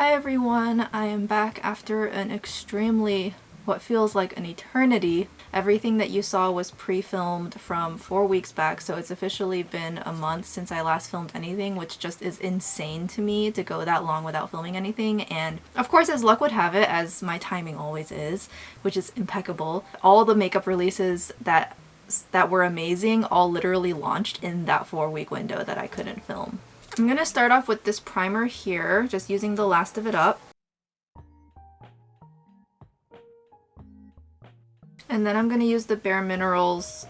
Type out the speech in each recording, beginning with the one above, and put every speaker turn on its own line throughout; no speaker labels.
Hi everyone, I am back after an extremely, what feels like an eternity. Everything that you saw was pre-filmed from 4 weeks back, so it's officially been a month since I last filmed anything, which just is insane to me to go that long without filming anything. And of course, as luck would have it, as my timing always is, which is impeccable, all the makeup releases that were amazing all literally launched in that 4-week window that I couldn't film. I'm gonna start off with this primer here, just using the last of it up. And then I'm gonna use the Bare Minerals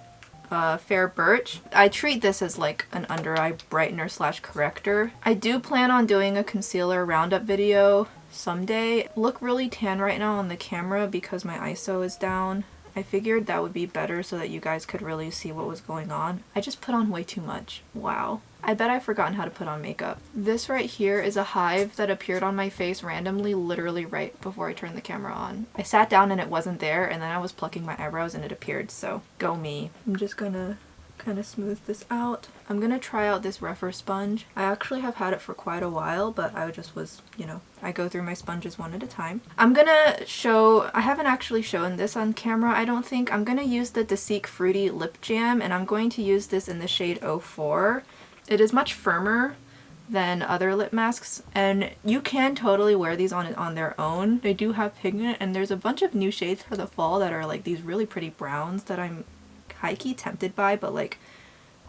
Fair Birch. I treat this as like an under eye brightener slash corrector. I do plan on doing a concealer roundup video someday. Look really tan right now on the camera because my ISO is down. I figured that would be better so that you guys could really see what was going on. I just put on way too much. Wow. I bet I've forgotten how to put on makeup. This right here is a hive that appeared on my face randomly, literally right before I turned the camera on. I sat down and it wasn't there, and then I was plucking my eyebrows and it appeared, so go me. I'm just gonna kind of smooth this out. I'm gonna try out this rougher sponge. I actually have had it for quite a while, but I just was, you know, I go through my sponges one at a time. I'm gonna show, I haven't actually shown this on camera, I don't think. I'm gonna use the DECAY Fruity Lip Jam, and I'm going to use this in the shade 04. It is much firmer than other lip masks, and you can totally wear these on their own. They do have pigment, and there's a bunch of new shades for the fall that are like these really pretty browns that I'm high-key tempted by, but like,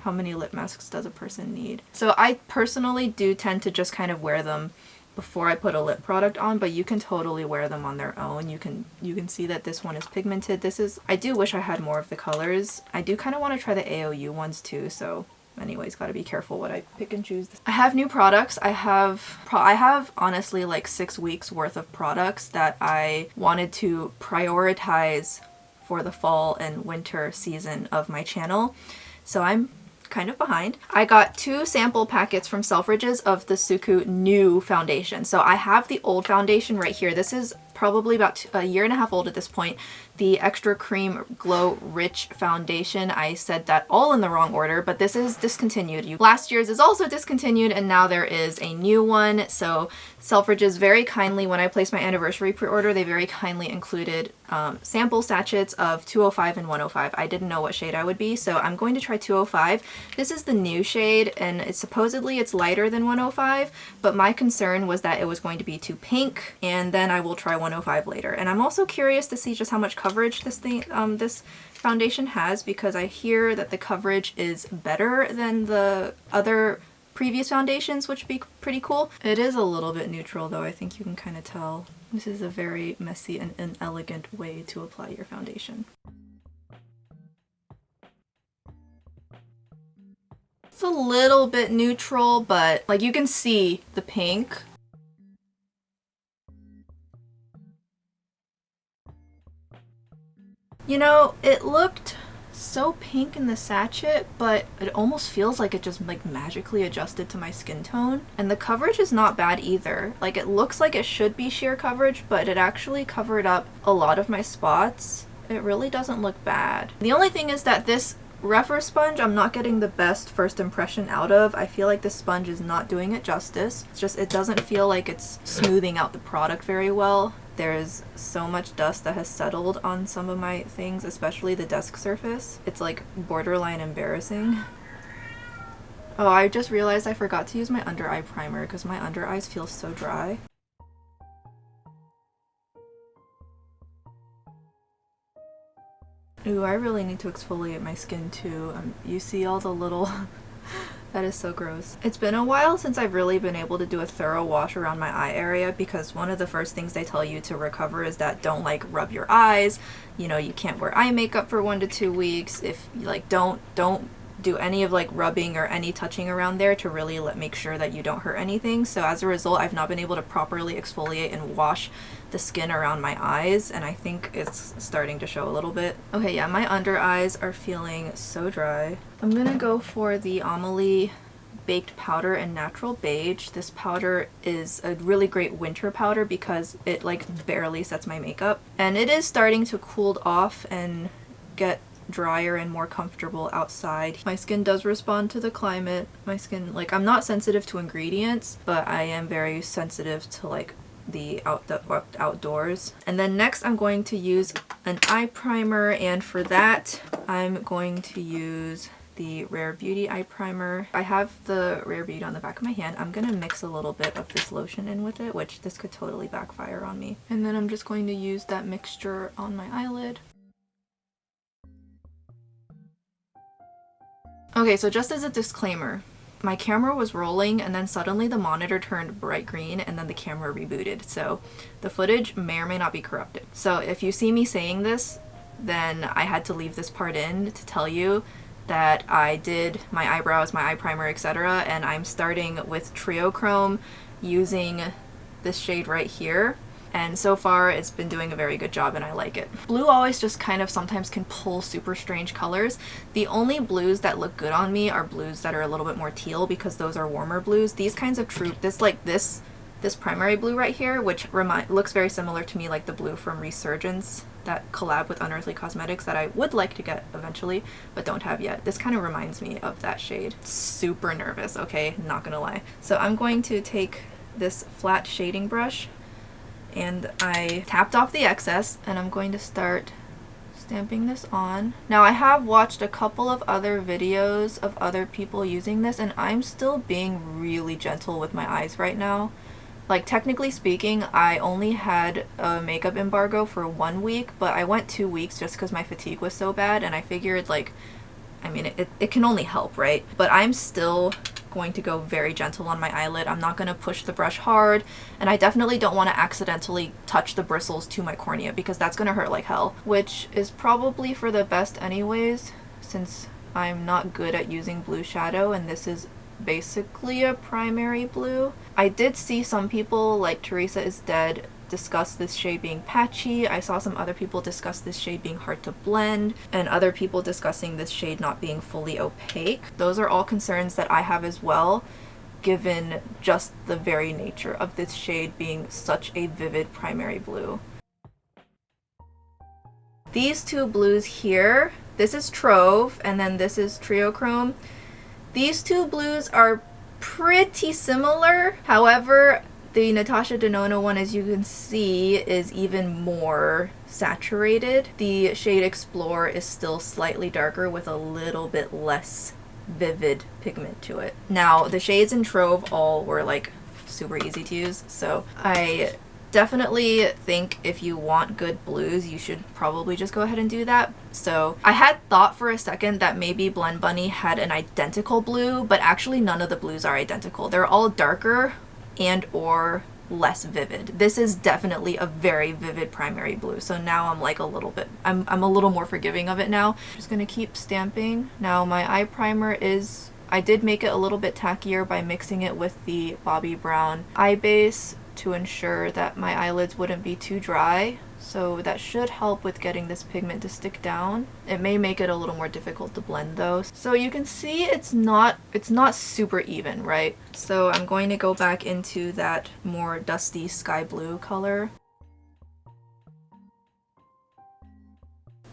how many lip masks does a person need? So I personally do tend to just kind of wear them before I put a lip product on, but you can totally wear them on their own. You can see that this one is pigmented. This is, I do wish I had more of the colors. I do kind of want to try the AOU ones too, so anyways, gotta be careful what I pick and choose. I have new products. I have honestly like 6 weeks worth of products that I wanted to prioritize for the fall and winter season of my channel. So I'm kind of behind. I got 2 sample packets from Selfridges of the SUQQU new foundation. So I have the old foundation right here. This is probably about a year and a half old at this point. The Extra Cream Glow Rich Foundation. I said that all in the wrong order, but this is discontinued. Last year's is also discontinued, and now there is a new one. So Selfridges very kindly, when I placed my anniversary pre-order, they very kindly included sample sachets of 205 and 105. I didn't know what shade I would be, so I'm going to try 205. This is the new shade, and it's supposedly it's lighter than 105, but my concern was that it was going to be too pink, and then I will try 105 later. And I'm also curious to see just how much coverage this foundation has, because I hear that the coverage is better than the other previous foundations, which would be pretty cool. It is a little bit neutral though, I think you can kind of tell. This is a very messy and inelegant way to apply your foundation. It's a little bit neutral, but like you can see the pink. You know, it looked so pink in the sachet, but it almost feels like it just like magically adjusted to my skin tone. And the coverage is not bad either. Like it looks like it should be sheer coverage, but it actually covered up a lot of my spots. It really doesn't look bad. The only thing is that this rougher sponge I'm not getting the best first impression out of. I feel like this sponge is not doing it justice. It's just, it doesn't feel like it's smoothing out the product very well. There's so much dust that has settled on some of my things, especially the desk surface. It's like borderline embarrassing. Oh, I just realized I forgot to use my under eye primer because my under eyes feel so dry. Ooh, I really need to exfoliate my skin too. You see all the little... That is so gross. It's been a while since I've really been able to do a thorough wash around my eye area, because one of the first things they tell you to recover is that don't like rub your eyes. You know, you can't wear eye makeup for 1 to 2 weeks. If like don't do any of like rubbing or any touching around there to really make sure that you don't hurt anything. So as a result, I've not been able to properly exfoliate and wash the skin around my eyes, and I think it's starting to show a little bit. Okay, yeah, my under eyes are feeling so dry. I'm gonna go for the AMELI Baked Powder in Natural Beige. This powder is a really great winter powder because it like barely sets my makeup, and it is starting to cool off and get drier and more comfortable outside. My skin does respond to the climate. My skin, like, I'm not sensitive to ingredients, but I am very sensitive to like the outdoors. And then next I'm going to use an eye primer, and for that I'm going to use the Rare Beauty eye primer. I have the Rare Beauty on the back of my hand. I'm gonna mix a little bit of this lotion in with it, which this could totally backfire on me. And then I'm just going to use that mixture on my eyelid. Okay, so just as a disclaimer, my camera was rolling and then suddenly the monitor turned bright green and then the camera rebooted. So the footage may or may not be corrupted. So if you see me saying this, then I had to leave this part in to tell you that I did my eyebrows, my eye primer, etc. And I'm starting with Triochrome using this shade right here. And so far it's been doing a very good job and I like it. Blue always just kind of sometimes can pull super strange colors. The only blues that look good on me are blues that are a little bit more teal because those are warmer blues. These kinds of this primary blue right here, which looks very similar to me like the blue from Resurgence, that collab with Unearthly Cosmetics that I would like to get eventually but don't have yet. This kind of reminds me of that shade. Super nervous, okay, not gonna lie. So I'm going to take this flat shading brush and I tapped off the excess and I'm going to start stamping this on. Now I have watched a couple of other videos of other people using this and I'm still being really gentle with my eyes right now. Like technically speaking, I only had a makeup embargo for 1 week, but I went 2 weeks just because my fatigue was so bad and I figured like, I mean, it can only help, right? But I'm still going to go very gentle on my eyelid. I'm not going to push the brush hard, and I definitely don't want to accidentally touch the bristles to my cornea because that's going to hurt like hell, which is probably for the best anyways since I'm not good at using blue shadow and this is basically a primary blue. I did see some people like Teresa is Dead discuss this shade being patchy. I saw some other people discuss this shade being hard to blend, and other people discussing this shade not being fully opaque. Those are all concerns that I have as well, given just the very nature of this shade being such a vivid primary blue. These two blues here, this is Trove and then this is Triochrome. These two blues are pretty similar. However, the Natasha Denona one, as you can see, is even more saturated. The shade Explore is still slightly darker with a little bit less vivid pigment to it. Now, the shades in Trove all were like super easy to use, so I definitely think if you want good blues, you should probably just go ahead and do that. So I had thought for a second that maybe Blend Bunny had an identical blue, but actually none of the blues are identical. They're all darker and or less vivid. This is definitely a very vivid primary blue, so now I'm like a little bit, I'm a little more forgiving of it now. Just gonna keep stamping. Now my eye primer is, I did make it a little bit tackier by mixing it with the Bobbi Brown eye base to ensure that my eyelids wouldn't be too dry. So that should help with getting this pigment to stick down. It may make it a little more difficult to blend though. So you can see it's not super even, right? So I'm going to go back into that more dusty sky blue color.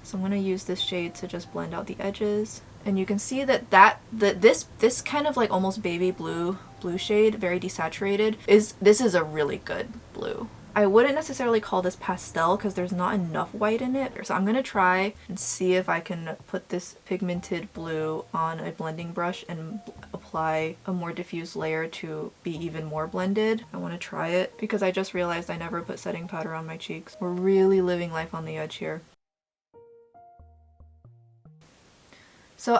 So I'm going to use this shade to just blend out the edges. And you can see that this kind of like almost baby blue shade, very desaturated, this is a really good blue. I wouldn't necessarily call this pastel because there's not enough white in it. So I'm going to try and see if I can put this pigmented blue on a blending brush and apply a more diffuse layer to be even more blended. I want to try it because I just realized I never put setting powder on my cheeks. We're really living life on the edge here. So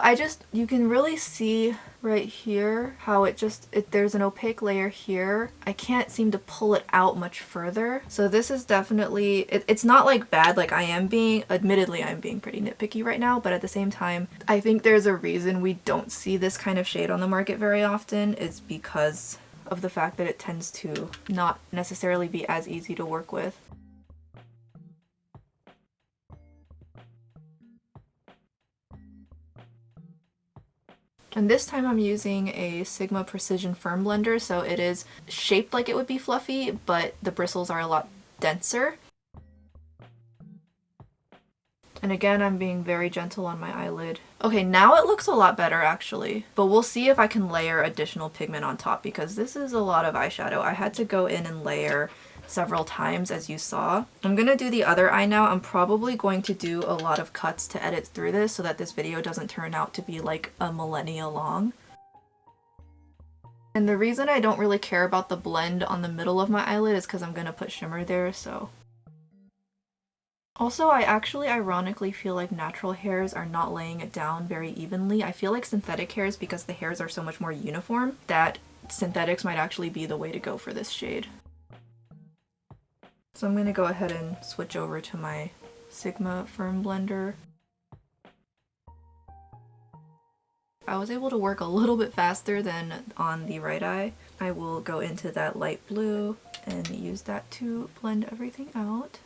you can really see right here how there's an opaque layer here. I can't seem to pull it out much further. So this is definitely, it's not like bad, like admittedly I'm being pretty nitpicky right now, but at the same time, I think there's a reason we don't see this kind of shade on the market very often. It's because of the fact that it tends to not necessarily be as easy to work with. And this time I'm using a Sigma Precision Firm Blender, so it is shaped like it would be fluffy, but the bristles are a lot denser. And again, I'm being very gentle on my eyelid. Okay, now it looks a lot better actually, but we'll see if I can layer additional pigment on top because this is a lot of eyeshadow. I had to go in and layer several times, as you saw. I'm gonna do the other eye now. I'm probably going to do a lot of cuts to edit through this so that this video doesn't turn out to be like a millennia long. And the reason I don't really care about the blend on the middle of my eyelid is because I'm gonna put shimmer there, so. Also, I actually ironically feel like natural hairs are not laying it down very evenly. I feel like synthetic hairs, because the hairs are so much more uniform, that synthetics might actually be the way to go for this shade. So I'm gonna go ahead and switch over to my Sigma Firm Blender. I was able to work a little bit faster than on the right eye. I will go into that light blue and use that to blend everything out.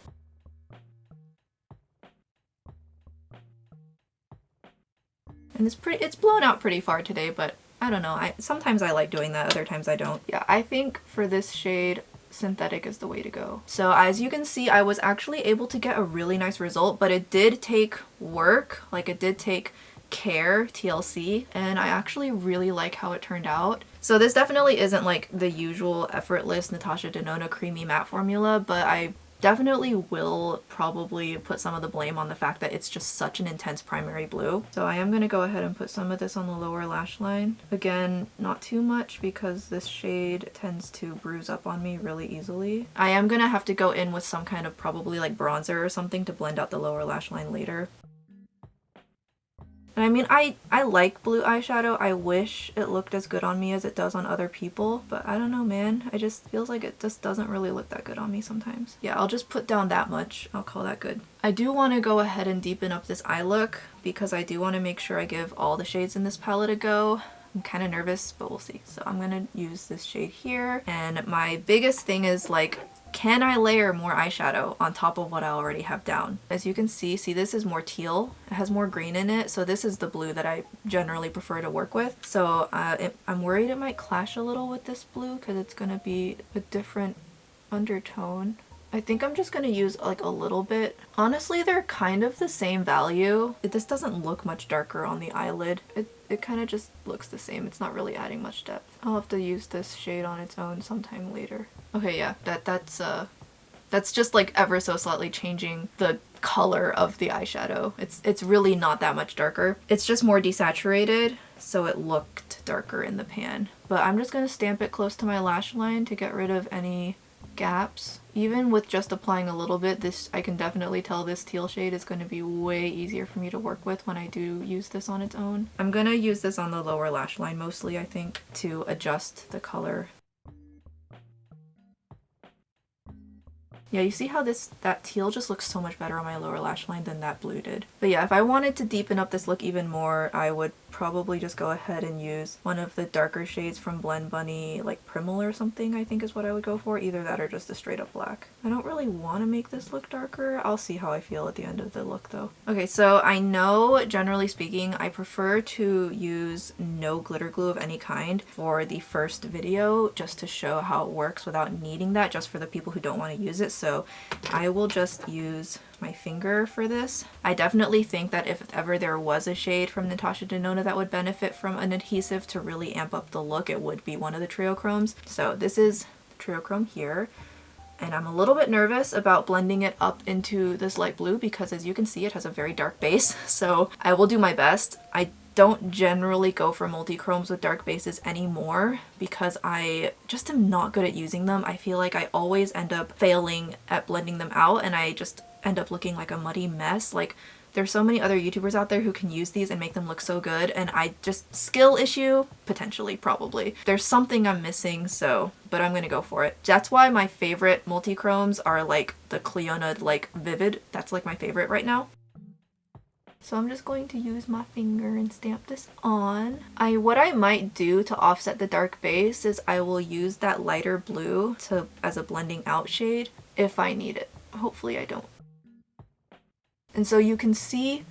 And it's blown out pretty far today, but I don't know. Sometimes I like doing that, other times I don't. Yeah, I think for this shade, synthetic is the way to go. So as you can see, I was actually able to get a really nice result, but it did take work. Like, it did take care, TLC, and I actually really like how it turned out. So this definitely isn't like the usual effortless Natasha Denona creamy matte formula, but I definitely will probably put some of the blame on the fact that it's just such an intense primary blue. So I am going to go ahead and put some of this on the lower lash line. Again, not too much because this shade tends to bruise up on me really easily. I am going to have to go in with some kind of probably like bronzer or something to blend out the lower lash line later. And I mean, I like blue eyeshadow. I wish it looked as good on me as it does on other people, but I don't know, man. It just feels like it just doesn't really look that good on me sometimes. Yeah, I'll just put down that much. I'll call that good. I do want to go ahead and deepen up this eye look because I do want to make sure I give all the shades in this palette a go. I'm kind of nervous, but we'll see. So I'm going to use this shade here. And my biggest thing is like, can I layer more eyeshadow on top of what I already have down? As you can see, this is more teal. It has more green in it, so this is the blue that I generally prefer to work with. So I'm worried it might clash a little with this blue because it's going to be a different undertone. I think I'm just going to use like a little bit. Honestly, they're kind of the same value. This doesn't look much darker on the eyelid. It kind of just looks the same. It's not really adding much depth. I'll have to use this shade on its own sometime later. Okay, yeah, that's just like ever so slightly changing the color of the eyeshadow. It's really not that much darker. It's just more desaturated, so it looked darker in the pan. But I'm just gonna stamp it close to my lash line to get rid of any gaps. Even with just applying a little bit, I can definitely tell this teal shade is going to be way easier for me to work with when I do use this on its own. I'm going to use this on the lower lash line mostly, I think, to adjust the color. Yeah, you see how that teal just looks so much better on my lower lash line than that blue did. But yeah, if I wanted to deepen up this look even more, I would probably just go ahead and use one of the darker shades from Blend Bunny, like Primal or something, I think is what I would go for. Either that or just a straight up black. I don't really want to make this look darker. I'll see how I feel at the end of the look though. Okay, so I know generally speaking, I prefer to use no glitter glue of any kind for the first video just to show how it works without needing that, just for the people who don't want to use it. So I will just use my finger for this. I definitely think that if ever there was a shade from Natasha Denona that would benefit from an adhesive to really amp up the look, it would be one of the Triochromes. So this is Triochrome here, and I'm a little bit nervous about blending it up into this light blue because, as you can see, it has a very dark base, so I will do my best. I don't generally go for multi-chromes with dark bases anymore because I just am not good at using them. I feel like I always end up failing at blending them out and I just end up looking like a muddy mess. Like, there's so many other YouTubers out there who can use these and make them look so good, and I just, skill issue? Potentially, probably. There's something I'm missing, so, but I'm gonna go for it. That's why my favorite multi-chromes are like the Cleona like Vivid. That's like my favorite right now. So I'm just going to use my finger and stamp this on. What I might do to offset the dark base is I will use that lighter blue as a blending out shade if I need it. Hopefully I don't. And so you can see,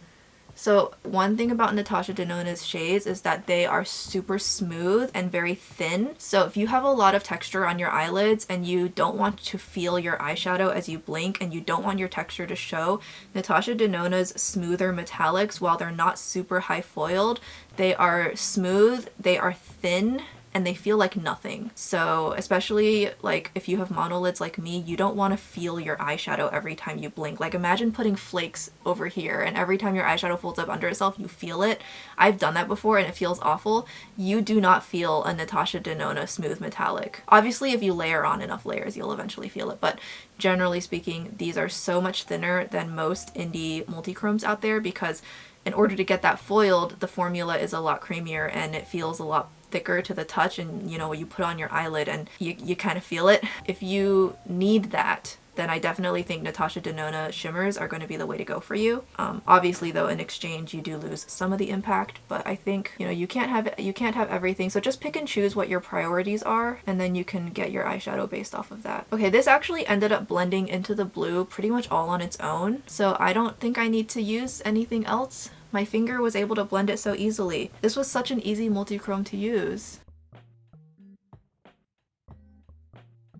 so one thing about Natasha Denona's shades is that they are super smooth and very thin. So if you have a lot of texture on your eyelids and you don't want to feel your eyeshadow as you blink and you don't want your texture to show, Natasha Denona's smoother metallics, while they're not super high foiled, they are smooth, they are thin, and they feel like nothing. So especially like if you have monolids like me, you don't want to feel your eyeshadow every time you blink. Like imagine putting flakes over here and every time your eyeshadow folds up under itself, you feel it. I've done that before and it feels awful. You do not feel a Natasha Denona Smooth Metallic. Obviously, if you layer on enough layers, you'll eventually feel it, but generally speaking, these are so much thinner than most indie multi-chromes out there because in order to get that foiled, the formula is a lot creamier and it feels a lot thicker to the touch, and you know, you put on your eyelid and you kind of feel it. If you need that, then I definitely think Natasha Denona shimmers are going to be the way to go for you. Obviously though, in exchange you do lose some of the impact, but I think, you know, you can't have everything, so just pick and choose what your priorities are and then you can get your eyeshadow based off of that. Okay, this actually ended up blending into the blue pretty much all on its own, so I don't think I need to use anything else. My finger was able to blend it so easily. This was such an easy multi-chrome to use.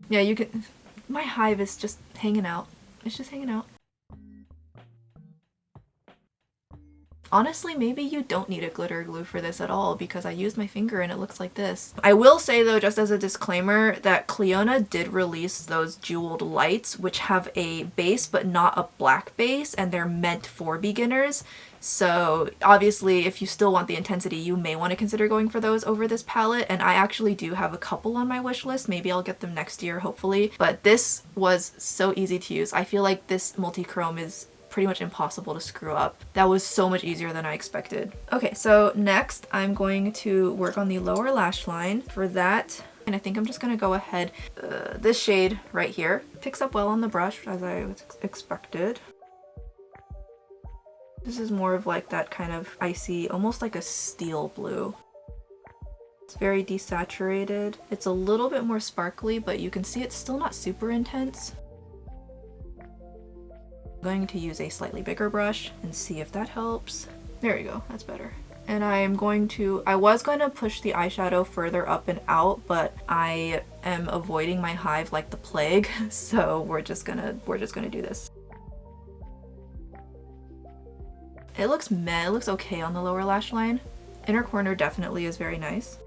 Yeah, you can... My hive is just hanging out. It's just hanging out. Honestly, maybe you don't need a glitter glue for this at all because I used my finger and it looks like this. I will say though, just as a disclaimer, that Clionadh did release those jeweled lights which have a base but not a black base, and they're meant for beginners. So obviously if you still want the intensity, you may want to consider going for those over this palette, and I actually do have a couple on my wish list. Maybe I'll get them next year, hopefully. But this was so easy to use. I feel like this multi-chrome is pretty much impossible to screw up. That was so much easier than I expected. Okay, so next I'm going to work on the lower lash line. For that, and I think I'm just gonna go ahead, this shade right here picks up well on the brush as I expected. This is more of like that kind of icy, almost like a steel blue. It's very desaturated. It's a little bit more sparkly, but you can see it's still not super intense. I'm going to use a slightly bigger brush and see if that helps. There we go, that's better. And I was going to push the eyeshadow further up and out, but I am avoiding my hive like the plague, so we're just gonna do this. It looks meh, it looks okay on the lower lash line. Inner corner definitely is very nice.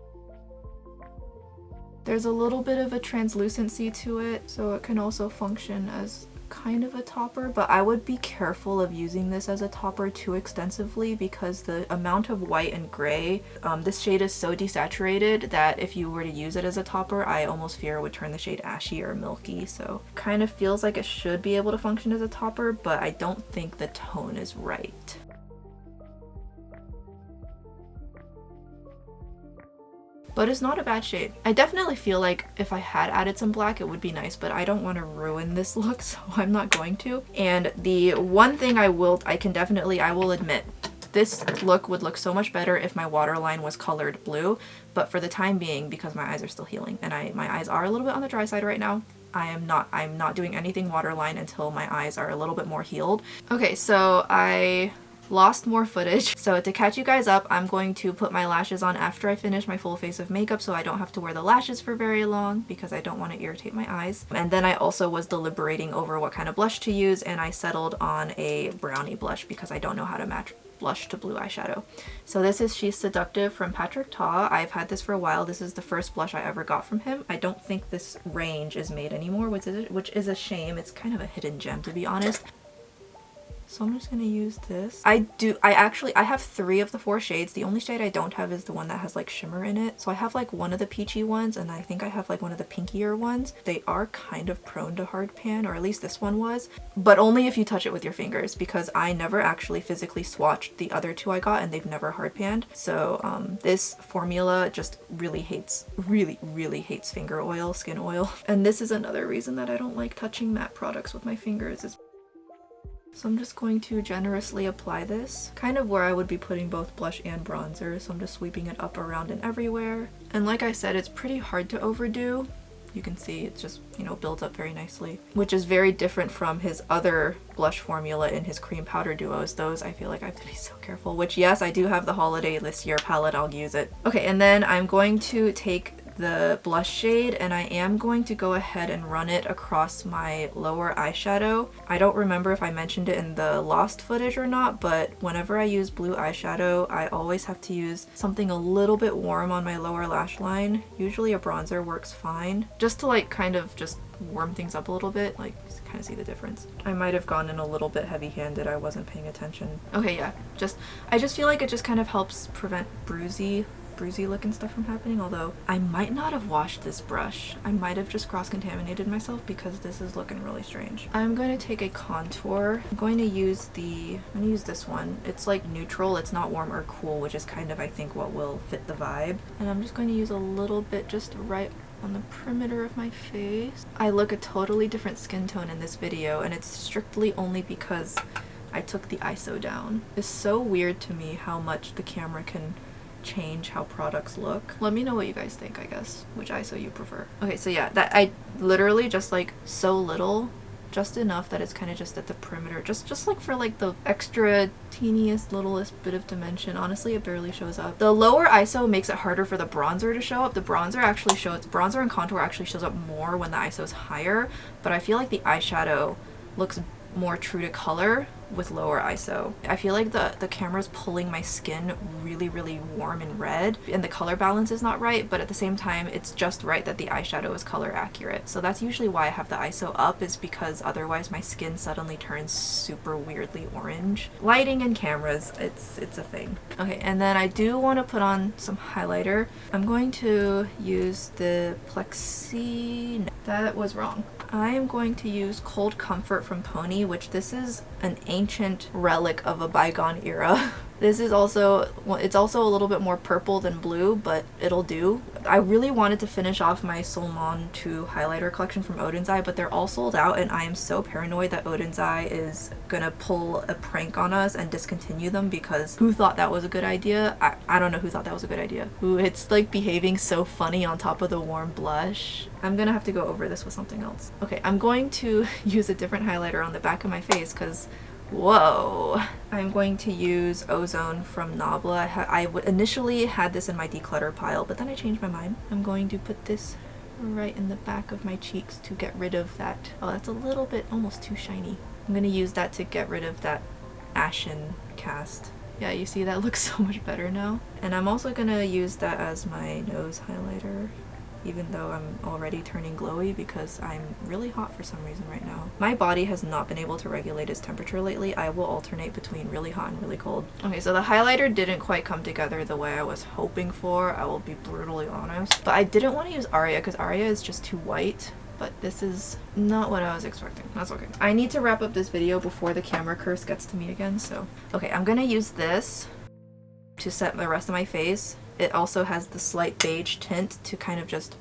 There's a little bit of a translucency to it, so it can also function as kind of a topper, but I would be careful of using this as a topper too extensively because the amount of white and gray, this shade is so desaturated that if you were to use it as a topper, I almost fear it would turn the shade ashy or milky, so kind of feels like it should be able to function as a topper, but I don't think the tone is right. But it's not a bad shade. I definitely feel like if I had added some black it would be nice, but I don't want to ruin this look, so I'm not going to. And the one thing I will admit, this look would look so much better if my waterline was colored blue, but for the time being, because my eyes are still healing and my eyes are a little bit on the dry side right now, I'm not doing anything waterline until my eyes are a little bit more healed. Okay, so I lost more footage. So to catch you guys up, I'm going to put my lashes on after I finish my full face of makeup so I don't have to wear the lashes for very long because I don't want to irritate my eyes. And then I also was deliberating over what kind of blush to use, and I settled on a brownie blush because I don't know how to match blush to blue eyeshadow. So this is She's Seductive from Patrick Ta. I've had this for a while. This is the first blush I ever got from him. I don't think this range is made anymore, which is a shame. It's kind of a hidden gem, to be honest. So I'm just gonna use this. I have 3 of the 4 shades. The only shade I don't have is the one that has like shimmer in it. So I have like one of the peachy ones, and I think I have like one of the pinkier ones. They are kind of prone to hard pan, or at least this one was, but only if you touch it with your fingers, because I never actually physically swatched the other 2 I got and they've never hard panned. So this formula just really hates finger oil, skin oil. And this is another reason that I don't like touching matte products with my fingers. So I'm just going to generously apply this, kind of where I would be putting both blush and bronzer, so I'm just sweeping it up, around, and everywhere. And like I said, it's pretty hard to overdo. You can see it just, you know, builds up very nicely, which is very different from his other blush formula in his cream powder duos. Those I feel like I have to be so careful, which yes, I do have the holiday this year palette, I'll use it. Okay, and then I'm going to take the blush shade, and I am going to go ahead and run it across my lower eyeshadow. I don't remember if I mentioned it in the lost footage or not, but whenever I use blue eyeshadow, I always have to use something a little bit warm on my lower lash line. Usually a bronzer works fine, just to like kind of just warm things up a little bit, like kind of see the difference. I might have gone in a little bit heavy-handed, I wasn't paying attention. Okay, yeah, I just feel like it just kind of helps prevent bruisey look and stuff from happening, although I might not have washed this brush. I might have just cross-contaminated myself because this is looking really strange. I'm going to take a contour. I'm going to use this one. It's like neutral, it's not warm or cool, which is kind of I think what will fit the vibe. And I'm just going to use a little bit just right on the perimeter of my face. I look a totally different skin tone in this video, and it's strictly only because I took the ISO down. It's so weird to me how much the camera can change how products look. Let me know what you guys think, I guess, which ISO you prefer. Okay, so yeah, that I literally just like so little, just enough that it's kind of just at the perimeter, just like for like the extra teeniest littlest bit of dimension. Honestly, it barely shows up. The lower ISO makes it harder for the bronzer to show up. The bronzer and contour actually shows up more when the ISO is higher, but I feel like the eyeshadow looks more true to color with lower ISO. I feel like the camera's pulling my skin really warm and red, and the color balance is not right, but at the same time it's just right that the eyeshadow is color accurate. So that's usually why I have the ISO up, is because otherwise my skin suddenly turns super weirdly orange. Lighting and cameras, it's a thing. Okay, and then I do want to put on some highlighter. I'm going to use the Plexi... That was wrong. I am going to use Cold Comfort from Pony, which this is an ancient relic of a bygone era. This is also, well, it's also a little bit more purple than blue, but it'll do. I really wanted to finish off my Solmon 2 highlighter collection from Odin's Eye, but they're all sold out, and I am so paranoid that Odin's Eye is gonna pull a prank on us and discontinue them, because who thought that was a good idea? I don't know who thought that was a good idea. Ooh, it's like behaving so funny on top of the warm blush. I'm gonna have to go over this with something else. Okay, I'm going to use a different highlighter on the back of my face because whoa. I'm going to use Ozone from NABLA. I initially had this in my declutter pile, but then I changed my mind. I'm going to put this right in the back of my cheeks to get rid of that. Oh, that's a little bit almost too shiny. I'm going to use that to get rid of that ashen cast. Yeah, you see that looks so much better now. And I'm also going to use that as my nose highlighter, even though I'm already turning glowy because I'm really hot for some reason right now. My body has not been able to regulate its temperature lately. I will alternate between really hot and really cold. Okay, so the highlighter didn't quite come together the way I was hoping for, I will be brutally honest. But I didn't want to use Aria because Aria is just too white. But this is not what I was expecting. That's okay. I need to wrap up this video before the camera curse gets to me again, so. Okay, I'm gonna use this to set the rest of my face. It also has the slight beige tint to kind of just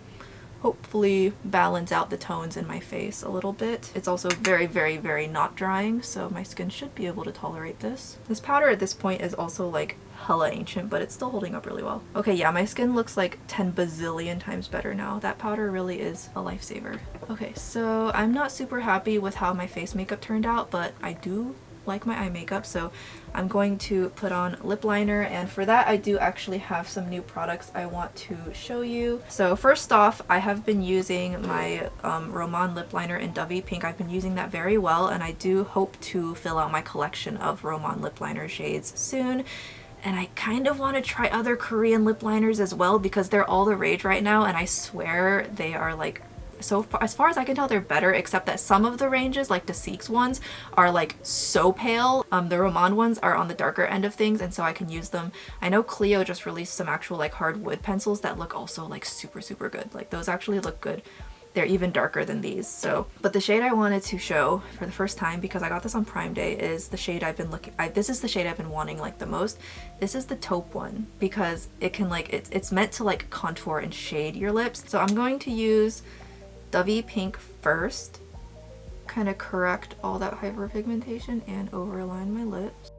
hopefully balance out the tones in my face a little bit. It's also very not drying, so my skin should be able to tolerate this. This powder at this point is also like hella ancient, but it's still holding up really well. Okay, yeah, my skin looks like 10 bazillion times better now. That powder really is a lifesaver. Okay, so I'm not super happy with how my face makeup turned out, but I do like my eye makeup, so I'm going to put on lip liner, and for that I do actually have some new products I want to show you. So first off, I have been using my Roman lip liner in Dovey Pink. I've been using that very well, and I do hope to fill out my collection of Roman lip liner shades soon. And I kind of want to try other Korean lip liners as well because they're all the rage right now, and I swear they are like, so far, as far as I can tell, they're better, except that some of the ranges, like the SUQQU ones, are like so pale. The Roman ones are on the darker end of things, and so I can use them. I know Clio just released some actual like hard wood pencils that look also like super good. Like those actually look good. They're even darker than these. So, but the shade I wanted to show for the first time, because I got this on Prime Day, is the shade I've been this is the shade I've been wanting like the most. This is the taupe one because it can like, it's meant to like contour and shade your lips. So I'm going to use Dovey Pink first, kind of correct all that hyperpigmentation and overline my lips.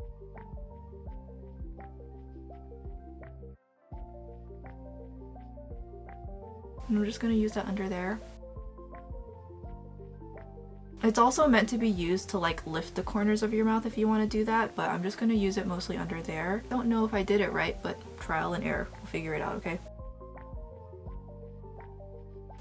And I'm just going to use that under there. It's also meant to be used to like lift the corners of your mouth if you want to do that, but I'm just going to use it mostly under there. Don't know if I did it right, but trial and error. We'll figure it out, okay?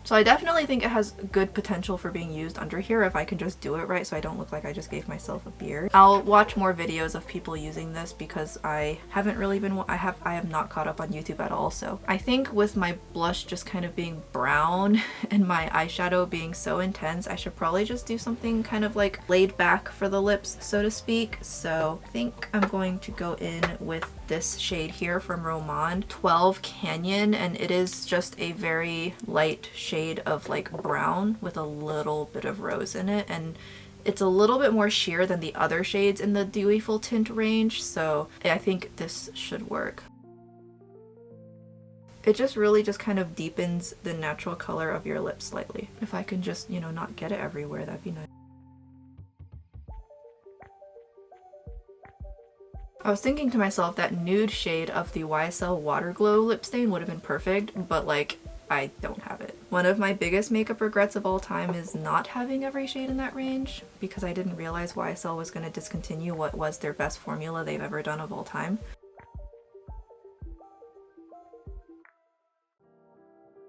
So I definitely think it has good potential for being used under here if I can just do it right so I don't look like I just gave myself a beard. I'll watch more videos of people using this because I haven't really been, I have not caught up on YouTube at all. So I think with my blush just kind of being brown and my eyeshadow being so intense, I should probably just do something kind of like laid back for the lips, so to speak. So I think I'm going to go in with this shade here from Romand, 12 Canyon, and it is just a very light shade of like brown with a little bit of rose in it, and it's a little bit more sheer than the other shades in the Dewyful tint range, so I think this should work. It just really just kind of deepens the natural color of your lips slightly. If I can just, you know, not get it everywhere, that'd be nice. I was thinking to myself that nude shade of the YSL Water Glow lip stain would have been perfect, but like, I don't have it. One of my biggest makeup regrets of all time is not having every shade in that range, because I didn't realize YSL was going to discontinue what was their best formula they've ever done of all time.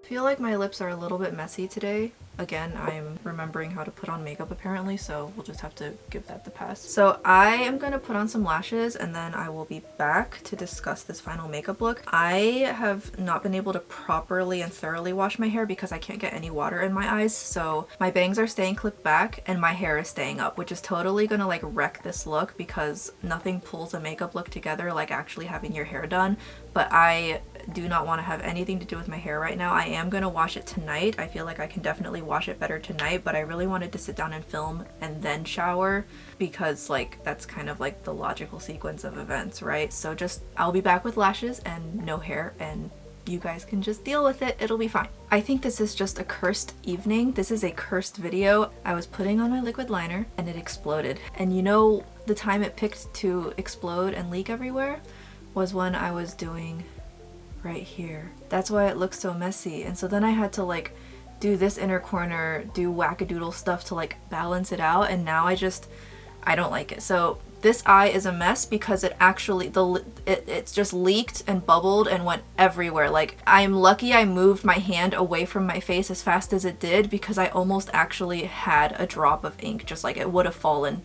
I feel like my lips are a little bit messy today. Again, I'm remembering how to put on makeup apparently, so we'll just have to give that the pass. So I am going to put on some lashes and then I will be back to discuss this final makeup look. I have not been able to properly and thoroughly wash my hair because I can't get any water in my eyes, so my bangs are staying clipped back and my hair is staying up, which is totally gonna like wreck this look because nothing pulls a makeup look together like actually having your hair done. But I do not want to have anything to do with my hair right now. I am going to wash it tonight. I feel like I can definitely wash it better tonight, but I really wanted to sit down and film and then shower because like that's kind of like the logical sequence of events, right? So just I'll be back with lashes and no hair, and you guys can just deal with it. It'll be fine. I think this is just a cursed evening. This is a cursed video. I was putting on my liquid liner and it exploded. And you know the time it picked to explode and leak everywhere was when I was doing right here. That's why it looks so messy. And so then I had to like do this inner corner, do wackadoodle stuff to like balance it out, and now I don't like it. So this eye is a mess because it actually it's just leaked and bubbled and went everywhere. Like, I'm lucky I moved my hand away from my face as fast as it did because I almost actually had a drop of ink, just like it would have fallen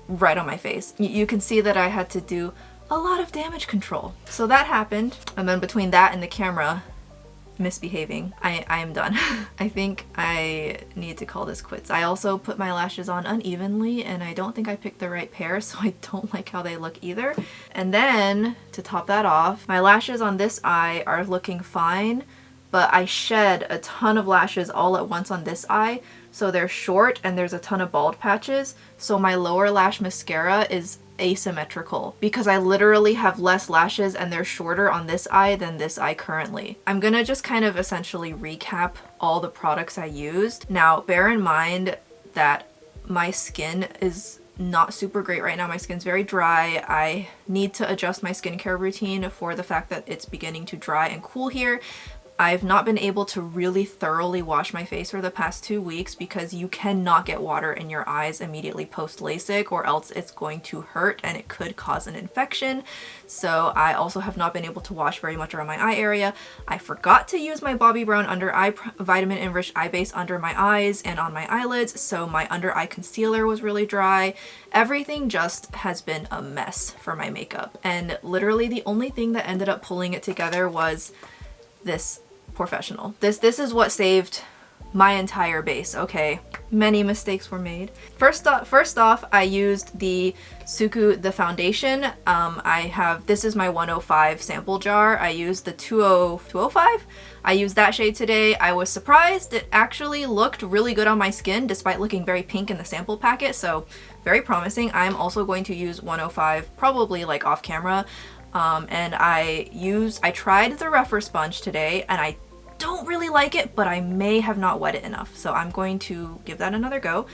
right on my face. You can see that I had to do a lot of damage control. So that happened, and then between that and the camera misbehaving, I am done. I think I need to call this quits. I also put my lashes on unevenly and I don't think I picked the right pair, so I don't like how they look either. And then to top that off, my lashes on this eye are looking fine, but I shed a ton of lashes all at once on this eye, so they're short and there's a ton of bald patches, so my lower lash mascara is asymmetrical because I literally have less lashes and they're shorter on this eye than this eye currently. I'm gonna just kind of essentially recap all the products I used. Now, bear in mind that my skin is not super great right now. My skin's very dry. I need to adjust my skincare routine for the fact that it's beginning to dry and cool here. I've not been able to really thoroughly wash my face for the past 2 weeks because you cannot get water in your eyes immediately post LASIK or else it's going to hurt and it could cause an infection. So I also have not been able to wash very much around my eye area. I forgot to use my Bobbi Brown Under Eye Vitamin Enriched Eye Base under my eyes and on my eyelids, so my under eye concealer was really dry. Everything just has been a mess for my makeup, and literally the only thing that ended up pulling it together was this Porefessional. This is what saved my entire base, okay? Many mistakes were made. First off, I used the SUQQU, the foundation. This is my 105 sample jar. I used the 205? I used that shade today. I was surprised. It actually looked really good on my skin despite looking very pink in the sample packet, so very promising. I'm also going to use 105 probably like off camera. And I tried the rougher sponge today and I don't really like it, but I may have not wet it enough, so I'm going to give that another go.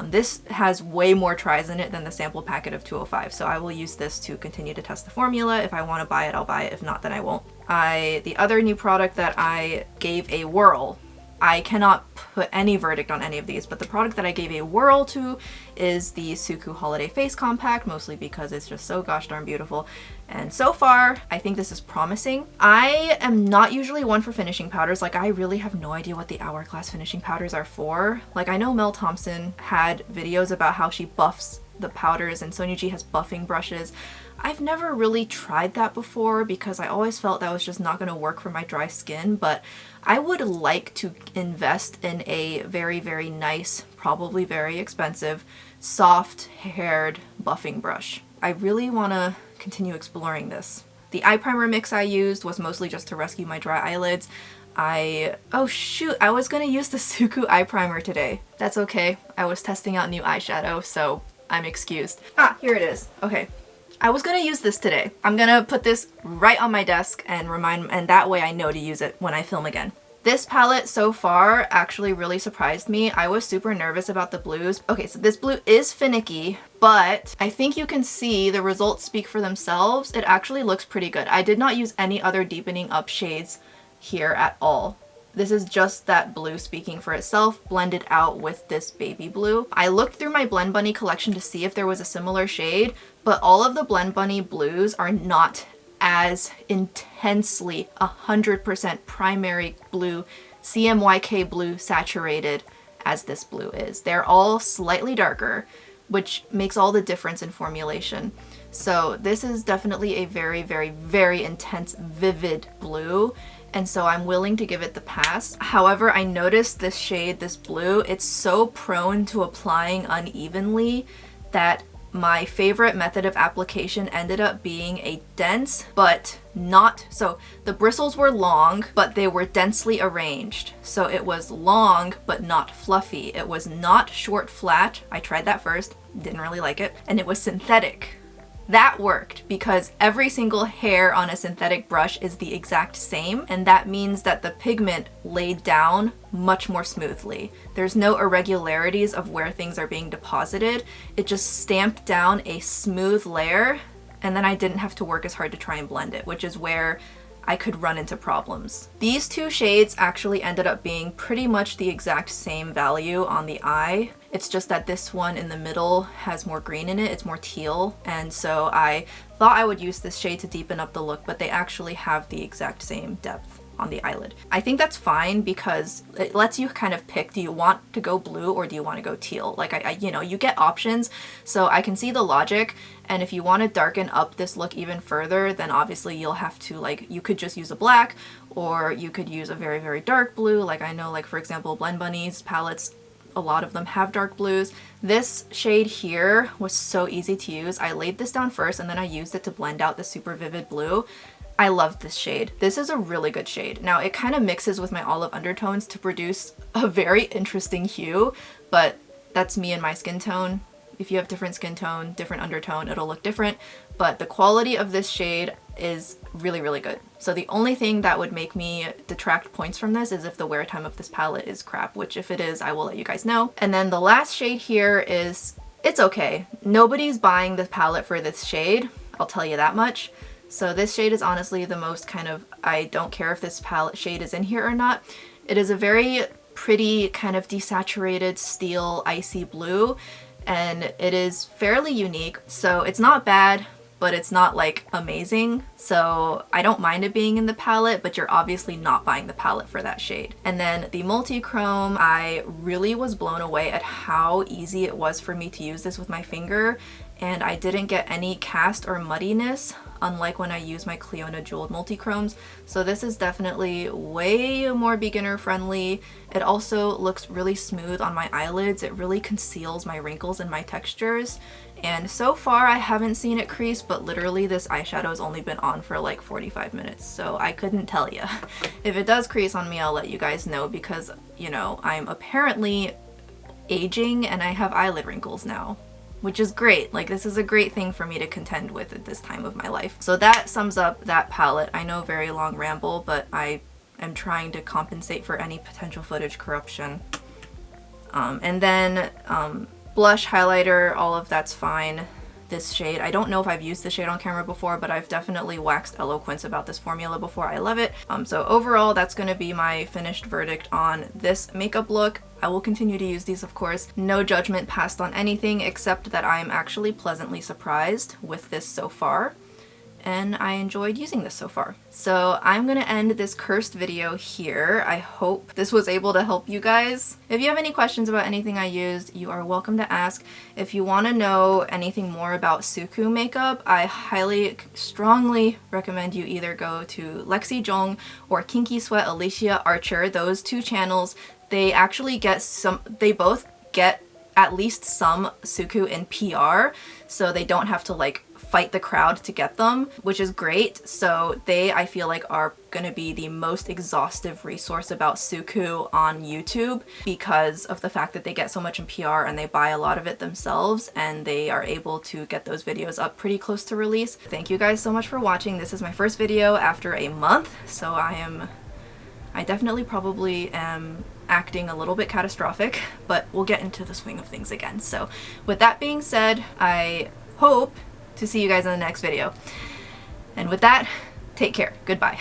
This has way more tries in it than the sample packet of 205, so I will use this to continue to test the formula. If I want to buy it, I'll buy it. If not, then I won't. The other new product that I gave a whirl, I cannot put any verdict on any of these, but the product that I gave a whirl to is the SUQQU Holiday Face Compact, mostly because it's just so gosh darn beautiful. And so far, I think this is promising. I am not usually one for finishing powders. Like, I really have no idea what the Hourglass finishing powders are for. Like, I know Mel Thompson had videos about how she buffs the powders, and Sonia G has buffing brushes. I've never really tried that before because I always felt that was just not going to work for my dry skin, but I would like to invest in a very, very nice, probably very expensive, soft-haired buffing brush. I really want to continue exploring this. The eye primer mix I used was mostly just to rescue my dry eyelids. Oh shoot, I was going to use the SUQQU eye primer today. That's okay. I was testing out new eyeshadow, so I'm excused. Ah, here it is. Okay. I was gonna use this today. I'm gonna put this right on my desk and that way I know to use it when I film again. This palette so far actually really surprised me. I was super nervous about the blues. Okay, so this blue is finicky, but I think you can see the results speak for themselves. It actually looks pretty good. I did not use any other deepening up shades here at all. This is just that blue speaking for itself, blended out with this baby blue. I looked through my Blend Bunny collection to see if there was a similar shade, but all of the Blend Bunny blues are not as intensely 100% primary blue, CMYK blue saturated as this blue is. They're all slightly darker, which makes all the difference in formulation. So this is definitely a very, very, very intense, vivid blue. And so I'm willing to give it the pass. However, I noticed this shade, this blue, it's so prone to applying unevenly that my favorite method of application ended up being a dense, but not, so the bristles were long, but they were densely arranged. So it was long, but not fluffy. It was not short flat. I tried that first, didn't really like it. And it was synthetic. That worked because every single hair on a synthetic brush is the exact same, and that means that the pigment laid down much more smoothly. There's no irregularities of where things are being deposited. It just stamped down a smooth layer, and then I didn't have to work as hard to try and blend it, which is where I could run into problems. These two shades actually ended up being pretty much the exact same value on the eye. It's just that this one in the middle has more green in it, it's more teal, and so I thought I would use this shade to deepen up the look, but they actually have the exact same depth on the eyelid. I think that's fine because it lets you kind of pick, do you want to go blue or do you want to go teal? Like you know, you get options, so I can see the logic. And if you want to darken up this look even further, then obviously you'll have to, like, you could just use a black, or you could use a very, very dark blue. Like I know, like for example, Blend Bunny's palettes, a lot of them have dark blues. This shade here was so easy to use. I laid this down first and then I used it to blend out the super vivid blue. I love this shade. This is a really good shade. Now it kind of mixes with my olive undertones to produce a very interesting hue, but that's me and my skin tone. If you have different skin tone, different undertone, it'll look different, but the quality of this shade is really, really good. So the only thing that would make me detract points from this is if the wear time of this palette is crap, which if it is, I will let you guys know. And then the last shade here is, it's okay. Nobody's buying this palette for this shade, I'll tell you that much. So this shade is honestly the most kind of, I don't care if this palette shade is in here or not. It is a very pretty kind of desaturated steel icy blue, and it is fairly unique. So it's not bad, but it's not like amazing. So I don't mind it being in the palette, but you're obviously not buying the palette for that shade. And then the multi-chrome, I really was blown away at how easy it was for me to use this with my finger, and I didn't get any cast or muddiness, unlike when I use my Cliona Jeweled multi-chromes. So this is definitely way more beginner friendly. It also looks really smooth on my eyelids. It really conceals my wrinkles and my textures. And so far I haven't seen it crease, but literally this eyeshadow has only been on for like 45 minutes, so I couldn't tell you. If it does crease on me, I'll let you guys know because, you know, I'm apparently aging and I have eyelid wrinkles now, which is great. Like, this is a great thing for me to contend with at this time of my life. So that sums up that palette. I know, very long ramble, but I am trying to compensate for any potential footage corruption. And then blush, highlighter, all of that's fine. this shade. I don't know if I've used the shade on camera before, but I've definitely waxed eloquence about this formula before. I love it. So overall, that's going to be my finished verdict on this makeup look. I will continue to use these, of course. No judgment passed on anything, except that I'm actually pleasantly surprised with this so far, and I enjoyed using this so far. So I'm gonna end this cursed video here. I hope this was able to help you guys. If you have any questions about anything I used, you are welcome to ask. If you want to know anything more about SUQQU makeup, I highly, strongly recommend you either go to Lexi Jong or Kinky Sweat Alicia Archer. Those two channels, they actually get some, they both get at least some SUQQU in PR, so they don't have to like fight the crowd to get them, which is great. So they, I feel like, are gonna be the most exhaustive resource about SUQQU on YouTube because of the fact that they get so much in PR and they buy a lot of it themselves, and they are able to get those videos up pretty close to release. Thank you guys so much for watching. This is my first video after a month, so I definitely probably am acting a little bit catastrophic, but we'll get into the swing of things again. So with that being said, I hope to see you guys in the next video. And with that, take care. Goodbye.